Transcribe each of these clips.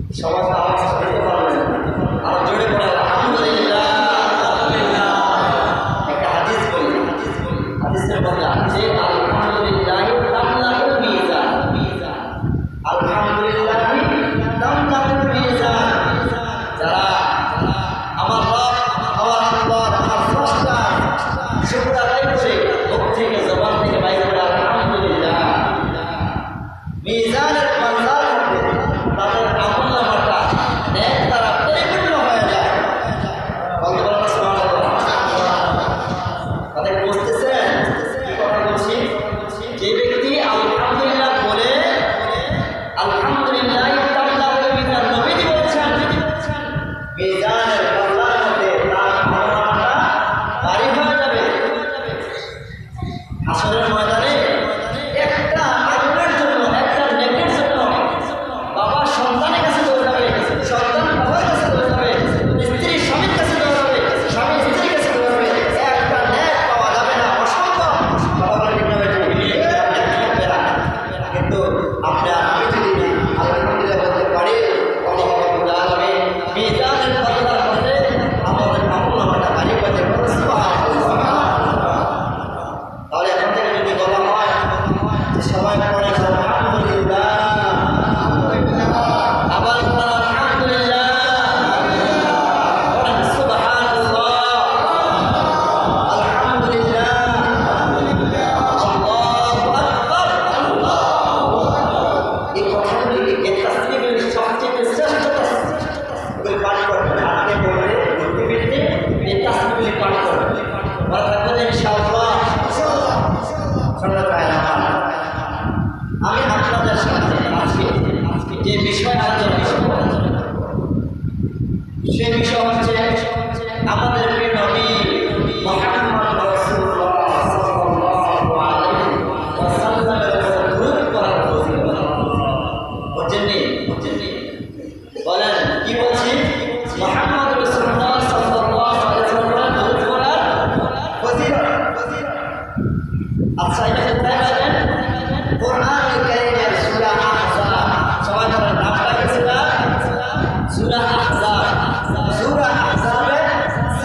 Surah Ahzab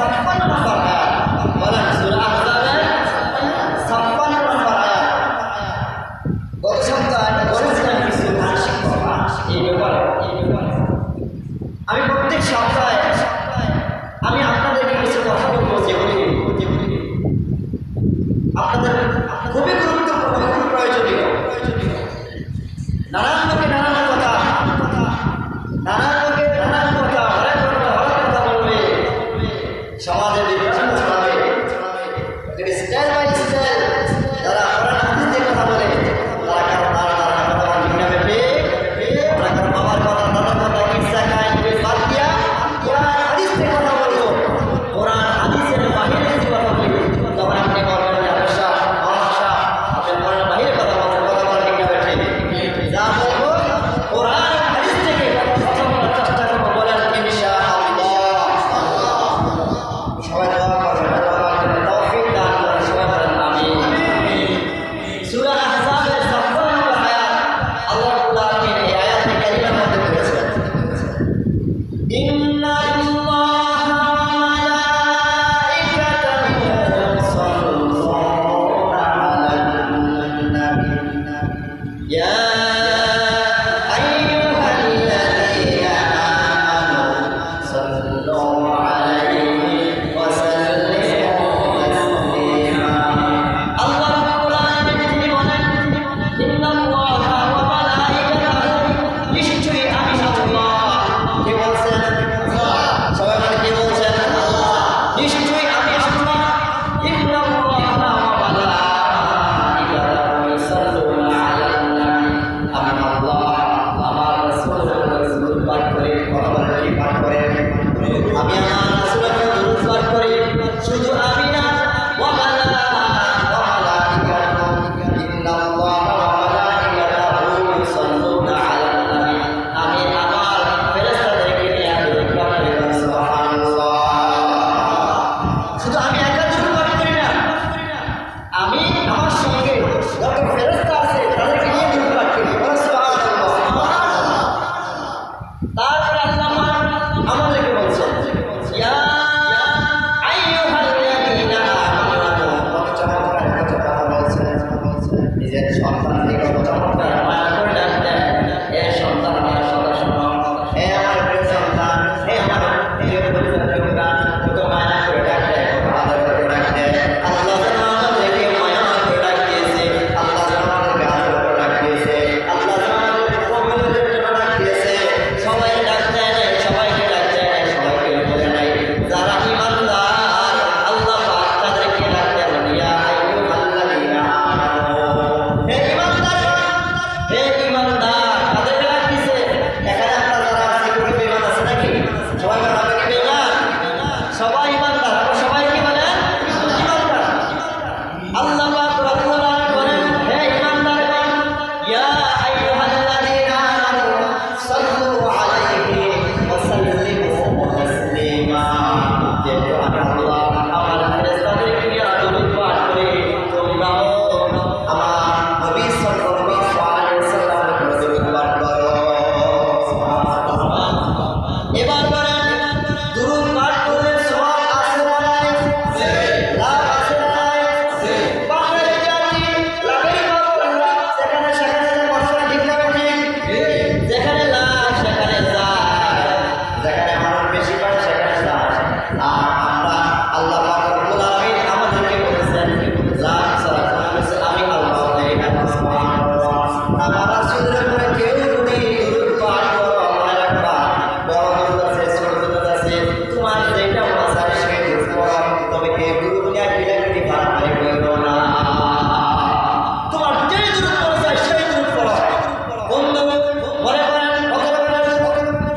56 নম্বর আয়াত বলেন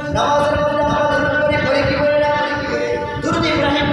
নামাজের মধ্যে আমরা দুরূদ পড়ি কি বলি না? দুরূদ ইব্রাহিম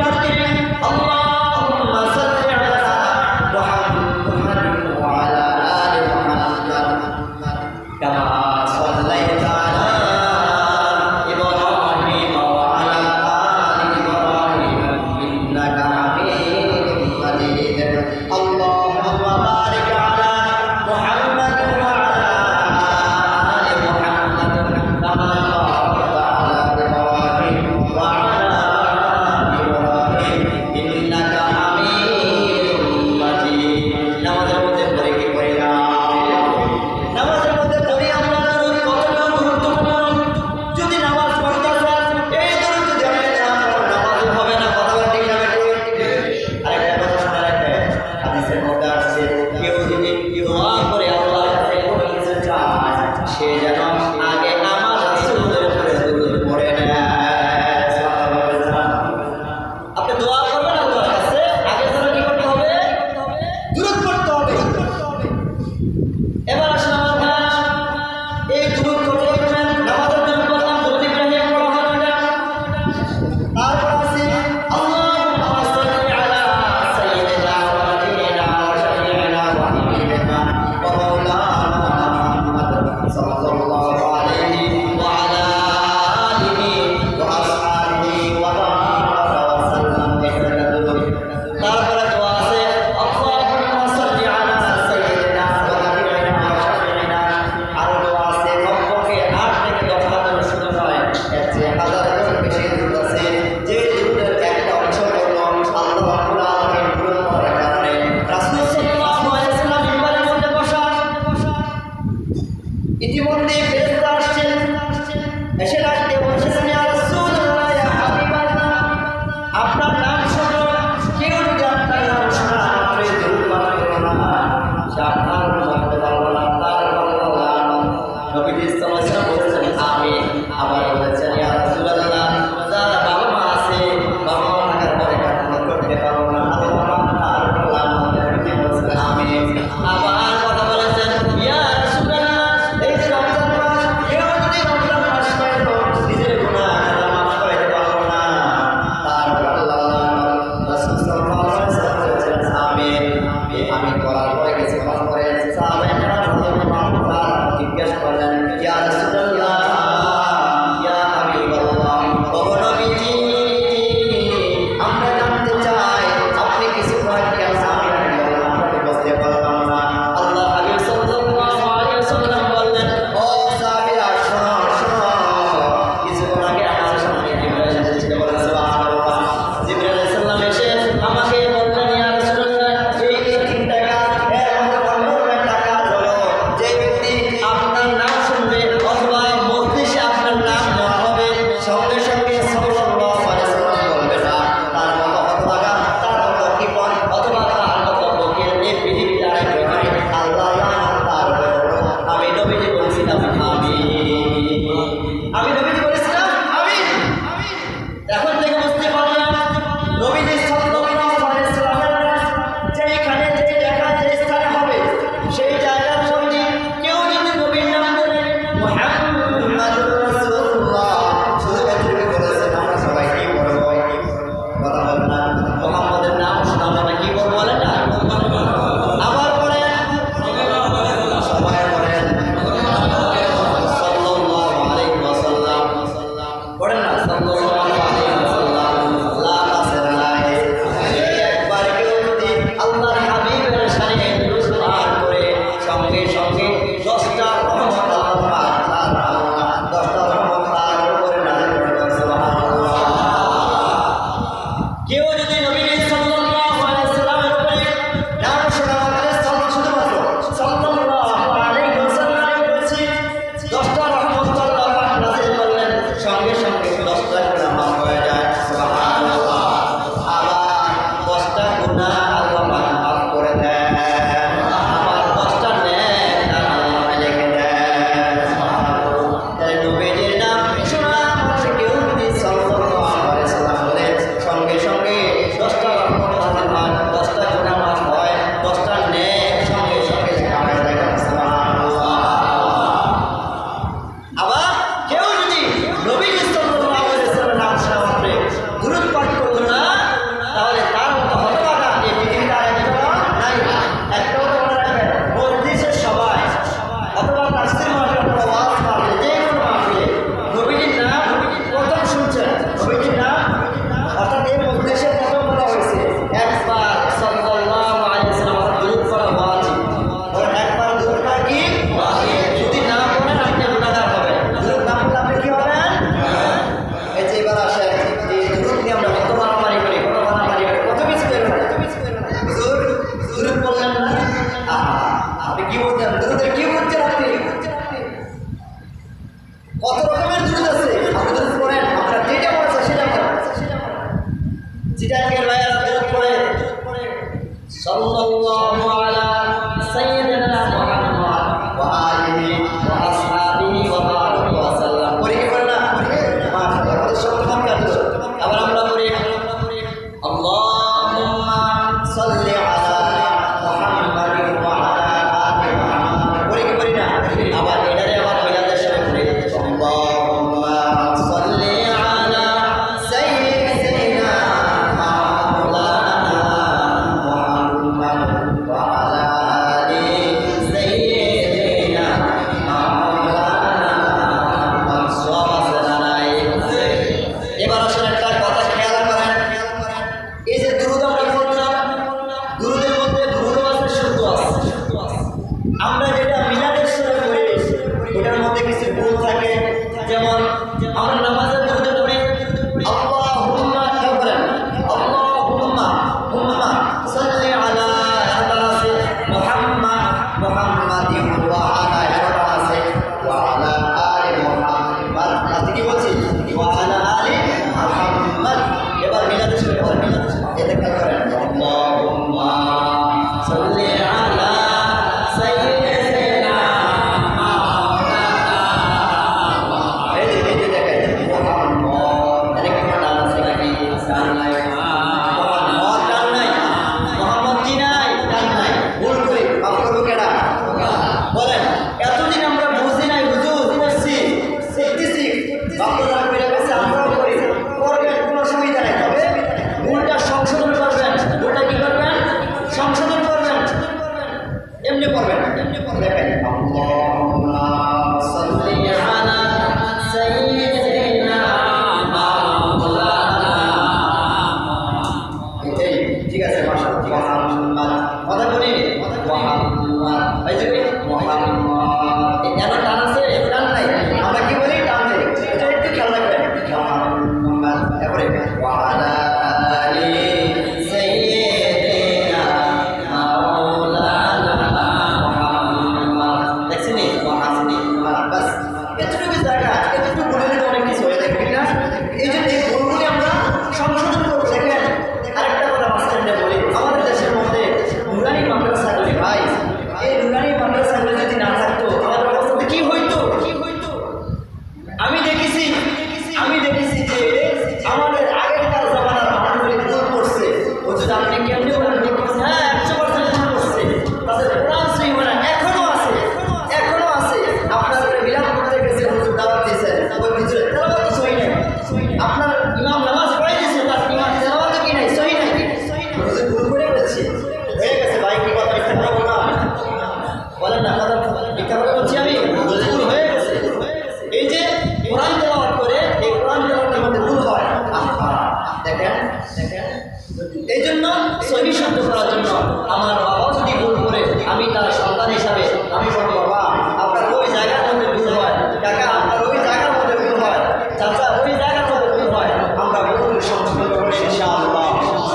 এই জন্য সহি শুদ্ধ করার জন্য আমার বাবাও যদি ভুল করে আমি তার সন্তান হিসাবে আমি বলবো বাবা আপনার ওই জায়গার মধ্যে ভুল হয়, কাকা আপনার ওই জায়গার মধ্যে ভুল হয়, চাচা ওই জায়গার মধ্যে ভুল হয়, আমরা ভুল সংশোধন করবো ইনশাআল্লাহ,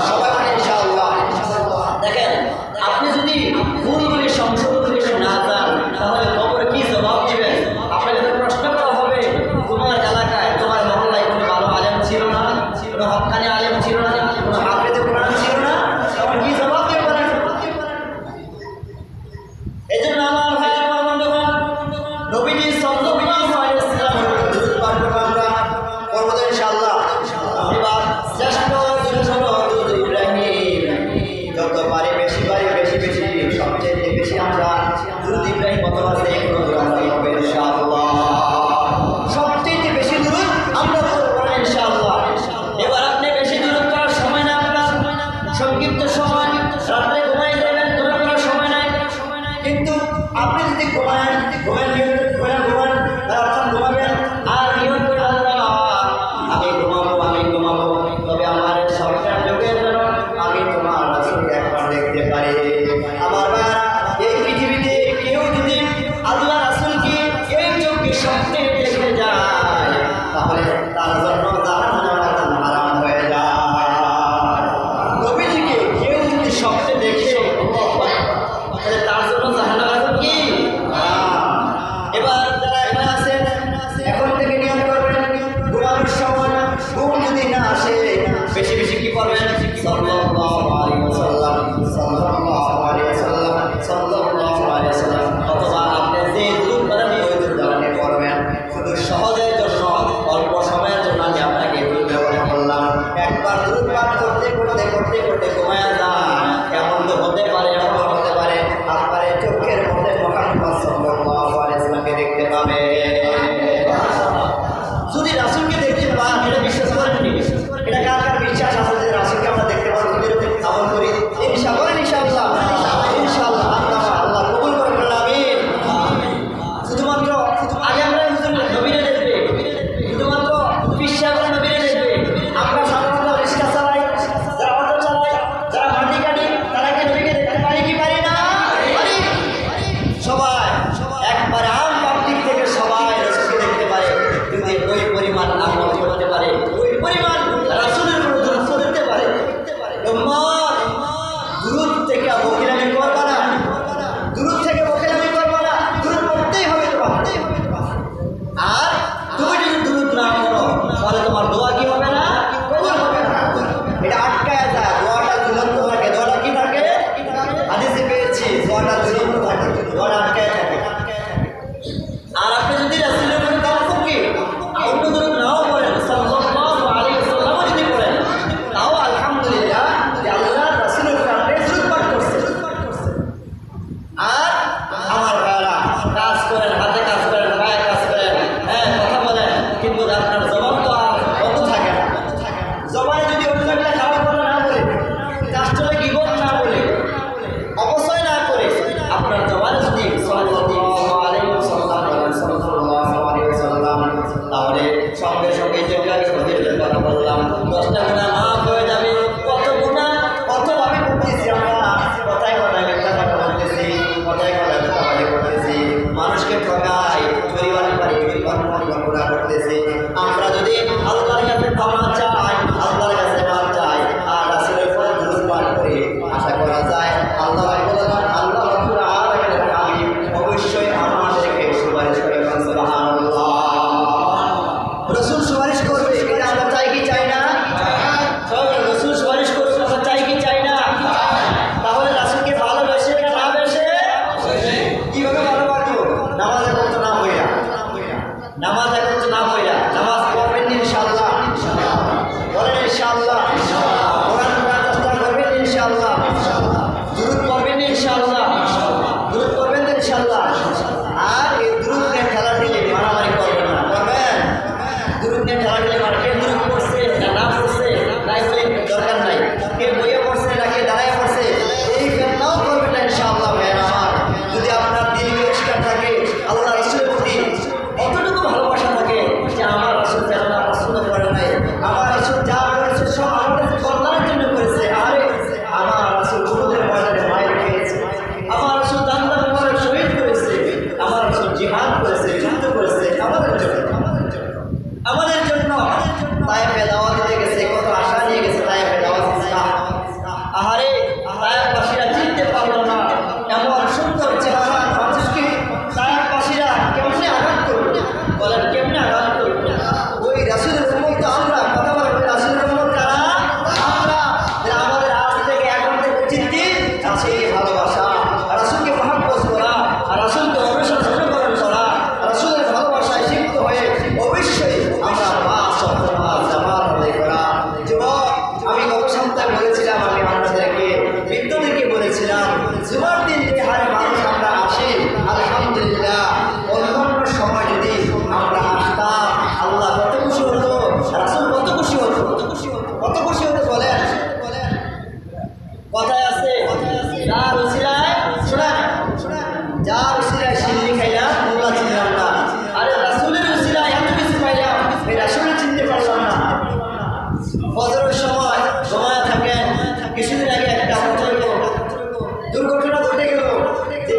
সবাই মানে ইনশাআল্লাহ। দেখেন আপনি যদি ভুলগুলি সংশোধন করে না যান তাহলে কবরে কি জবাব দিবেন? আপনাকে তো প্রশ্ন করা হবে তোমার এলাকায় তোমার মহল্লায় কোনো ভালো আলেম ছিল না, কোনো হক্কানি আলেম ছিল না, কোনো হাফেজে কোরআন ছিল না, তখন কি জবাব দিতে পারেন? এই জন্য আমার ভাইয়ের বন্ধুগণ নবীজি সাল্লাল্লাহু আলাইহি ওয়াসাল্লামের দুরূদ পাঠ করব আমরা করব ইনশাআল্লাহ। এবার শ্রেষ্ঠ দুরূদ হলো দুরূদ ইব্রাহিম। যত পারি বেশি সবচেয়ে বেশি আমরা দুরূদ ইব্রাহিম অথবা কোনো দুরূদ আমরা পড়ব ইনশাআল্লাহ। সবচেয়ে বেশি দুরূদ আমরা পড়ব ইনশাআল্লাহ। এবার আপনি বেশি দুরূদ করার সময় না, আপনার সংক্ষিপ্ত সময়, রাত্রে ঘুমাই যাবেন, দুরূদ করার সময় নাই। কিন্তু আপনি যদি ঘুমাবেন আর নিয়ত করে আল্লাহ আমি ঘুমাবো, তবে আমার সরকার যুগের জন্য আমি তোমার রাসূলকে একবার দেখতে পারি। আমার ভাইরা এই পৃথিবীতে কেউ যদি আল্লাহ রাসূলকে এই চোখে স্বপ্নে দেখে যায় তাহলে তার জন্য জাহান্নাম হারাম হয়ে যায়। নবীজিকে কেউ যদি স্বপ্নে দেখে তাহলে তার জন্য জাহান্নাম কি? এবার যারা এখানে আছেন এখন থেকে নিয়ম করবেন ঘুমানোর সময় ঘুম যদি না আসে বেশি বেশি কি করবেন? সাল্লাল্লাহু আলাইহি ওয়াসাল্লাম, সাল্লাল্লাহু আলাইহি ওয়াসাল্লাম, সাল্লাল্লাহু আলাইহি ওয়াসাল্লাম। অথবা আপনি যে দুরূদ পড়েন ওই দুরূদ আপনি পড়বেন। শুধু সহজের জন্য অল্প সময়ের জন্য আমি আপনাকে দুরূদ ব্যবহার করলাম। একবার দুরূদ পাঠ করতে ঘুমায়া যান, এমন তো হতে পারে আপনার চোখের মধ্যে মুহাম্মদ সাল্লাল্লাহু আলাইহি ওয়াসাল্লামকে দেখতে পাবে। যদি রাসূলকে দেখতে পান এটা বিশ্বাস করেননি? এটা কার কার বিশ্বাস আছে যে রাসূলকে আমরা দেখতে পাবো? আমল করি ইনশাআল্লাহ। আল্লাহ কবুল করবেন, আমিন। শুধুমাত্র আলেমরা নবীরে দেখবে, শুধুমাত্র বিশ্বাসরা নবীরে দেখবে। আমরা সাধারণত রিক্সা চালাই, যারা অটো চালাই, যারা মাটি কাটি, তারা কি নবীকে দেখতে পারি কি ফজরের সময় ঘুমায় থাকেন। কিছুদিন আগে একটা দুর্ঘটনা ঘটে গেল যে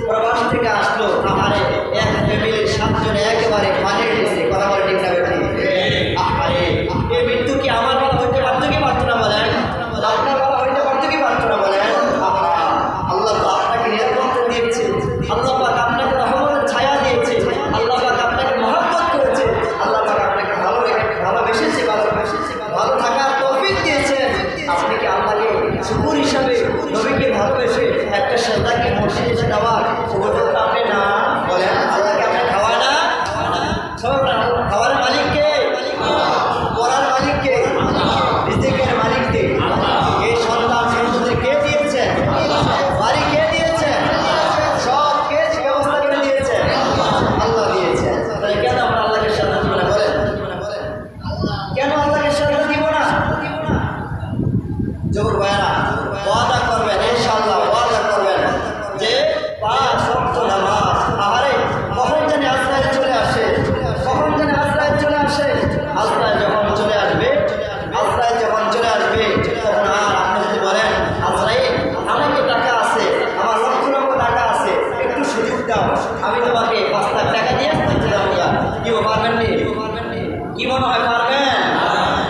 প্রবাস থেকে আসলো, আহারে এক ফ্যামিলির 7 জন একেবারে পানির নিচে। কথা বলে ঠিক না ব্যক্তি? আহারে এই মৃত্যু কি আমার বলা হইতে পারতো কি পারতো না বলেন? আপনার বলা হইতে পারতো কি পারতো না বলেন? আল্লাহ তো আপনাকে নিরাপত্তা দিয়েছে, আল্লাহ পাক আপনাকে রহমতের ছায়া দিয়েছে, আল্লাহ পাক আপনাকে মহব্বত করেছে, আল্লাহ পাক আপনাকে ভালোবেসেছে, ভালো থাকার তৌফিক দিয়েছে। আপনি কি আল্লাহকে শুকর হিসাবে নবীকে ভালোবেসে একটা শ্রদ্ধাকে মসজিদে এসে দেওয়ার উপযুক্ত আপনি না? বলেন আল্লাহকে আপনি খাওয়ায় না? খাওয়ার মালিককে, পড়ার মালিককে, রিজিকের মালিককে। এই সন্তান সন্ততি কে দিয়েছে? বাড়ি কে দিয়েছে? সব কে ব্যবস্থা করে দিয়েছে? আল্লাহ দিয়েছে। তাহলে কেন আমরা আল্লাহকে শ্রদ্ধা দিব না? বলেন কেন আল্লাহকে শ্রদ্ধা দিব না? যুবক ভাইয়েরা, ওয়াদা করবেন ইনশাআল্লাহ, ওয়াদা করবেন যে 5 ওয়াক্ত নামাজ। আহারে কখন জানি আজরাইল চলে আসে, কখন জানি আজরাইল চলে আসে। আজরাইল যখন চলে আসবে, আজরাইল যখন চলে আসবে, তখন আর আপনি যদি বলেন আজরাইল আমার তো টাকা আছে, আমার লক্ষ লক্ষ টাকা আছে, একটু সুযোগ দাও, আমি তোমাকে 5 লাখ টাকা দিয়ে আসতে যাবো, কি পারবেন নি? কি মনে হয় পারবেন?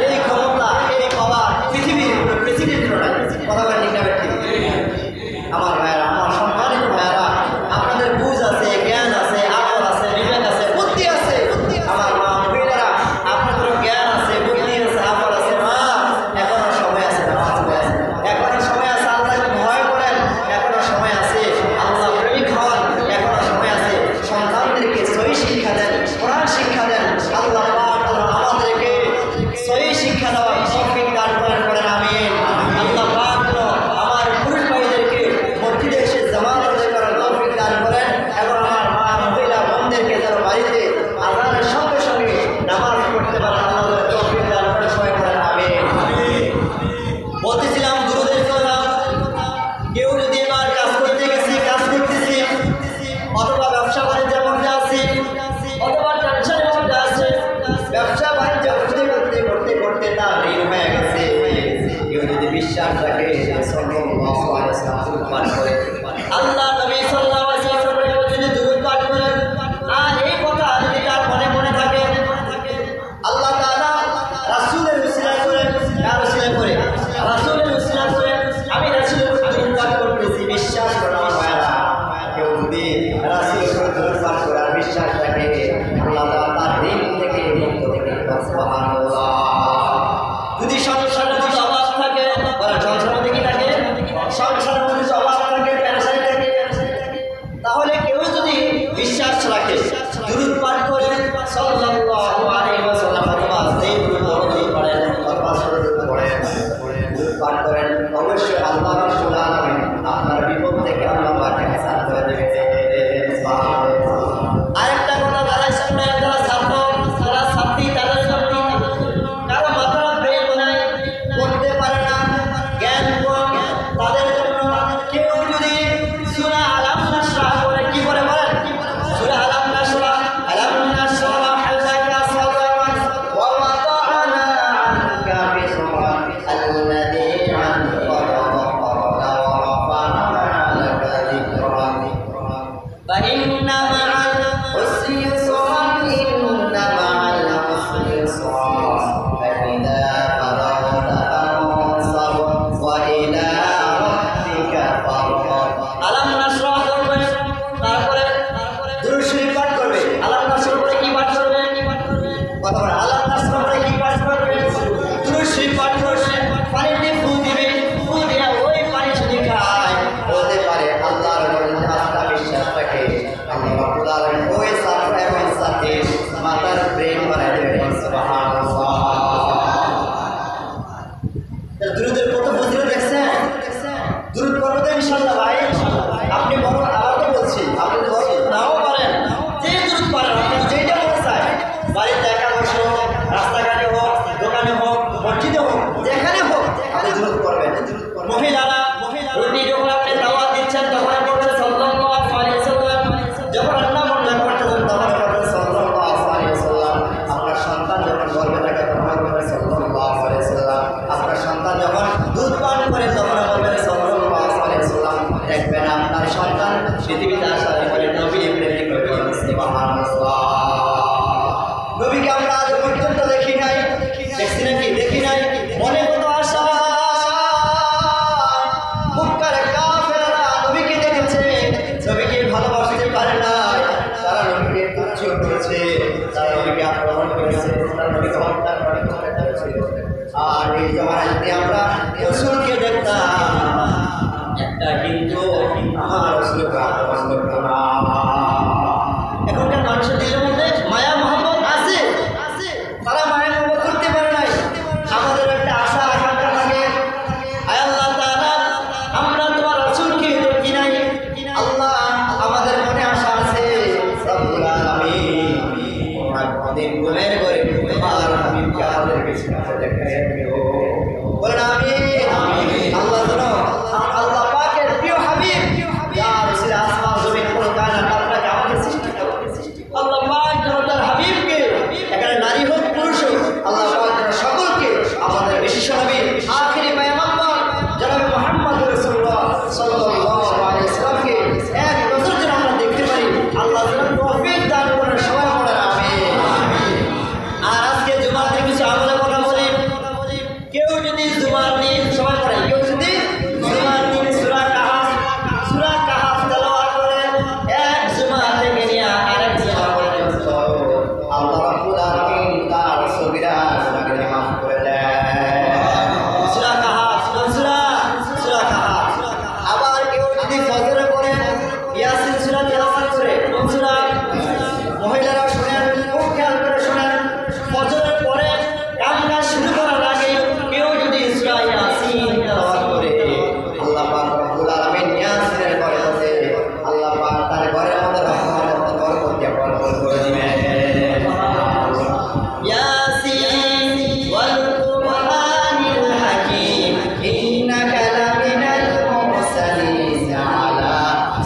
এই ক্ষমতা, এই পাওয়ার পৃথিবীর প্রেসিডেন্ট নয়। কথা বলেন ঠিক না ব্যক্তি? আমার ভাইয়েরা, আমার সম্মানিত ভাইয়েরা, আপনাদের বুঝ আছে, জ্ঞান আছে, আকল আছে, বিবেক আছে, বুদ্ধি আছে। আমার মা মহিলারা, আপনাদের জ্ঞান আছে, বুদ্ধি আছে, আকল আছে। মা এখনো সময় আছে, নামাজ পড়েন, এখনো সময় আছে, আল্লাহকে ভয় করেন, এখনো সময় আছে, আল্লাহ প্রেমিক হন, এখনো সময় আছে। সন্তানদেরকে সহি শিক্ষা দেন, কোরআন শিক্ষা দেন। আল্লাহ আমাদেরকে সহি শিক্ষা দেওয়ার তৌফিক দান করেন, আমিন। আল্লাহ পাক আমার পুরুষ ভাইদেরকে মসজিদে এসে জামাত আদায় করার তৌফিক দান করেন, এবং আমার মা মহিলা বোনদেরকে যেন বাড়িতে আযানের সঙ্গে সঙ্গে নামাজ পড়তে পারেন, আল্লাহ তৌফিক দান করেন, সবাই করেন আমিন। বলতেছিলাম দুরূদের কথা। কেউ যদি এবার কাজ করতে গেছি, কাজ করতেছি, অথবা ব্যবসা বাণিজ্যের মধ্যে আছি, অথবা টেনশনের মধ্যে আছে, ব্যবসা বাণিজ্য করতে করতে করতে করতে তার ঋণ হয়ে গেছে। কেউ যদি বিশ্বাস রাখে সাল্লাল্লাহু আলাইহি ওয়াসাল্লাম পাঠ করে, আল্লাহ নবী সাল্লাল্লাহু আলাইহি ওয়াসাল্লাম যদি দুরূদ পাঠ করেন, আর এই কথা যদি তার মনে মনে থাকে, আল্লাহ তাআলা রাসূলের উসিলা করে, কার উসিলা করে? রাসূলের উসিলা করে আমি রাসূলের দুরূদ পাঠ করতেছি, বিশ্বাস করে আমার ভাইরা। কেউ যদি রাসূলের দুরূদ পাঠ করে আর বিশ্বাস রাখে, আল্লাহ তাআলা তার ঋণ থেকে মুক্ত করে দেন। সুবহানাল্লাহ। যদি সংসারের মধ্যে অভাব থাকে, সংসারের মধ্যে কি থাকে? সংসারের মধ্যে অভাব থাকে, পেরেশানি থাকে, তাহলে কেউ যদি বিশ্বাস রাখে, দুরূদ পাঠ করে সাল্লাল্লাহু আলাইহি ওয়াসাল্লাম, অথবা সেই দুরূদ পড়েন, অথবা সুরত পড়েন, দুরূদ পাঠ করেন, অবশ্যই আল্লাহ রাব্বুল আলামিন আপনার বিপদ থেকে আল্লাহ পাক হেফাজত করে দেবে। আরেকটা কথা, যারা স্টুডেন্ট, যারা ছাত্র, যারা ছাত্রী, তাদের জন্য কারো মাথার ব্রেন নাই, পড়তে পারে না, জ্ঞান কম, তাদের জন্য কেউ যদি সূরা আলাম নাশরা করে, কি করে বলেন? সূরা আলাম নাশরা, আলাম নাশরা লাকা সাদরাক ওয়া ওয়াদা'না আনকা বিসরাক আল্লাযী আনqadha ওয়া রাফa'না লাকা যিকরাক ফাইন্না মা'আল উসরি ইউসরা ইন্না মা'আল উসরি ইউসরা ফাইযা ফারাগতা ফানসাব ওয়া ইলা রাব্বিকা ফারগাব। আলাম নাশরা করবে, তারপরে দুরূদ শরীফ পাঠ করবে। আলাম নাশরা করে কি পাঠ করবে? কথা বলে আলাম নাশরা করে কি পাঠ করবে? দুরূদ শরীফ পাঠ করবে। পানিতে ফু দিবে, ফু দিয়ে ওই পানি যদি খায়, বলতে পারে আল্লাহর মধ্যে আস্থা বিশ্বাস রাখে, আল্লাহ রাব্বুল আলামিন ওই ছাত্র এবং ছাত্রীর মাথার ব্রেন বানায় দেবেন। সুবহানাল্লাহ। দুরূদের কত ফজিলত দেখছেন? দুরূদ পড়বেন ইনশাআল্লাহ ভাই। আপনি বড় আবার বলছি, আপনি বড় নাও পারেন, যে দুরূদ পারেন, আপনার যেটা মনে চায়, বাড়িতে একা বসে হোক, রাস্তাঘাটে হোক, দোকানে হোক, মসজিদে হোক, যেখানে হোক, আপনি দুরূদ পড়বেন। মহিলারা রুটি যখন আপনি দাওয়াত দিচ্ছেন, তখন পড়বেন সাল্লাল্লাহু আলাইহি ওয়াসাল্লাম। যখন রান্না বান্না করতেছেন, তখন পড়বেন সাল্লাল্লাহু আলাইহি ওয়াসাল্লাম। আপনার সন্তান যখন গর্ভে থাকে, তখন পড়বেন সাল্লাল্লাহু আলাইহি জমানায় যদি আমরা রসুলকে দেখতাম, একটা কিন্তু আমার রসুলকে আহ্বান করত না। এখনকার মানুষের দিলের মধ্যে মায়া মহব্বত আছে, তারা মায়া মহব্বত করতে পারে নাই। আমাদের একটা আশা আকাঙ্ক্ষা থাকে, আয় আল্লাহ তাআলা আমরা তোমার রসুলকে দেখি নাই, আল্লাহ আমাদের মনে আশা আছে রব্বুল আলামিন তোমার পদের গুণের করে তোমার হাবিবকে আমাদের কাছে দেখাইয়া দিও। বলেন আমিন। আল্লাহ জানো আল্লাহ পাকের প্রিয় হাবিব ইয়া রাসূল আসমান জমিন কোন কায়নাত আপনাকে আমাকে সৃষ্টি করেছে। আল্লাহ পাক তার হাবিবকে এখানে নারী হোক পুরুষ হোক আল্লাহ পাক সকলকে আমাদের বিশেষ নবী আখিরি পয়গম্বর জনাব মুহাম্মদ রাসূলুল্লাহ সাল্লাল্লাহু আলাইহি ওয়াসাল্লামকে এক নজর যেন আমরা দেখতে পারি, আল্লাহ যেন তৌফিক দান করেন। সবাই বলেন আমিন। আর আজকে জুমাতে কিছু আমলের কথা বলি। কেউ যদি জুমার দিন সবাই পড়ে, কেউ যদি জুমার দিন সূরা কাহাফ তেলাওয়াত করে এক জুমা থেকে নিয়ে আরেক জুমা পর্যন্ত আল্লাহ রাব্বুল আলামিন তার সগীরা গুনাহকে মাফ করে দেন। সূরা কাহাফ, সূরা কাহাফ। আবার কেউ যদি ফজরে পড়ে ইয়াসিন সূরা তেলাওয়াত করে, কোন সূরা? মহিলারা শুনেন, খুব খেয়াল করে শুনেন। ফজরের পরে কাম কাজ শুরু করার আগে কেউ যদি সূরা ইয়াসিন তেলাওয়াত করে আল্লাহ পাক রব্বুল আলামিন ইয়াসিনের বরকতে আল্লাহ পাক তার ঘরের মধ্যে রহমত বরকত দিয়ে ভরপুর করে দিবেন। ইয়াসিন ওয়াল কুরআনিল হাকীম ইন্নাকা লামিনাল মুরসালিন আলা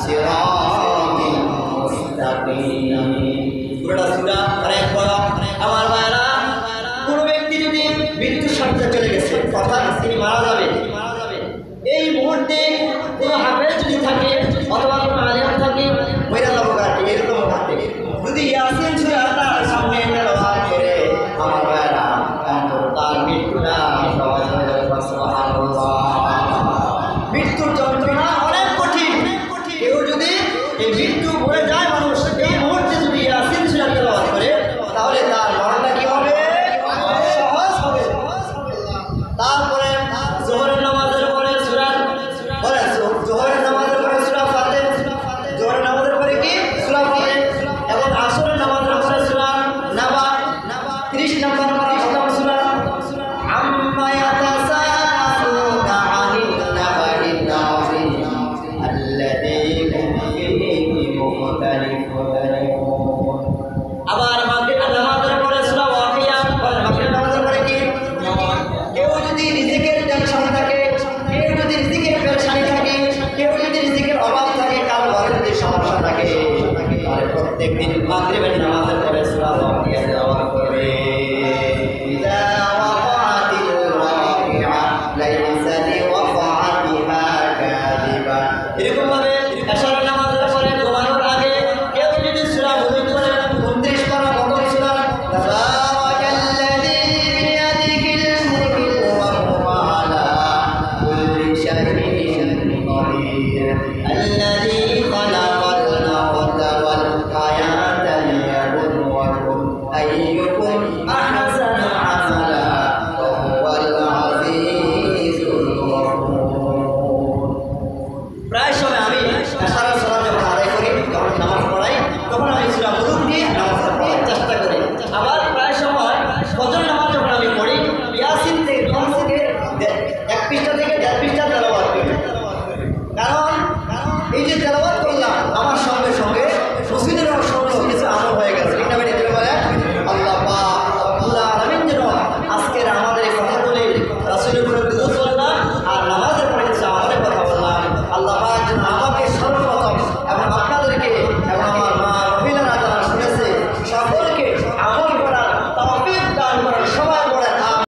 সিরাতিন মুস্তাকিম। পুরোটা সূরা অনেক বড়। আমার ভাইরা, কোন ব্যক্তি যদি মৃত্যুর সজ্জায় চলে গেছে, অর্থাৎ তিনি মারা যাবে, এই মুহূর্তে কোনো হাফেজ যদি থাকে অথবা কোনো আলেম থাকে, মহিলা লোকাটি এরকম থাকে, যদি ইয়াসিন সূরা তার সামনে তেলাওয়াত করে আমার ভাইরা তার মৃত্যুটা সহজ হয়ে যাবে। সুবহানাল্লাহ। মৃত্যুর যন্ত্রণা অনেক কঠিন। কেউ যদি এই মৃত্যু ভরে যায় মানুষ এই মুহূর্তে যদি ইয়াসিন সূরা তেলাওয়াত করে তাহলে তার মরণটা কি হবে? সহজ হবে। তারপরে জোহরের নামাজের পরে সূরা বলে, জোহরের নামাজের পরে সূরা ফাতিহা, জোহরের নামাজের পরে কি সূরা ফাতিহা, এবং আসরের নামাজের পরে সূরা নাবা, 30 নম্বর পারা খতম সূরা আম্মা ইয়াতাসাআলুনা আনিন নাবাইন নাযীম আল্লাযী হুম ফীহি মুখতালিফুন। আবার মাগরিবের নামাজের পরে সূরা ওয়াকিয়া, মাগরিবের নামাজের পরে কি? কেউ যদি রিজিকের টেনশন থাকে, কেউ যদি রিজিকের পেরেশানি থাকে, কেউ যদি রিজিকের অভাব থাকে, কারো ঘরে যদি সমস্যা থাকে, তাহলে প্রত্যেকদিন মাগরিবের নামাজ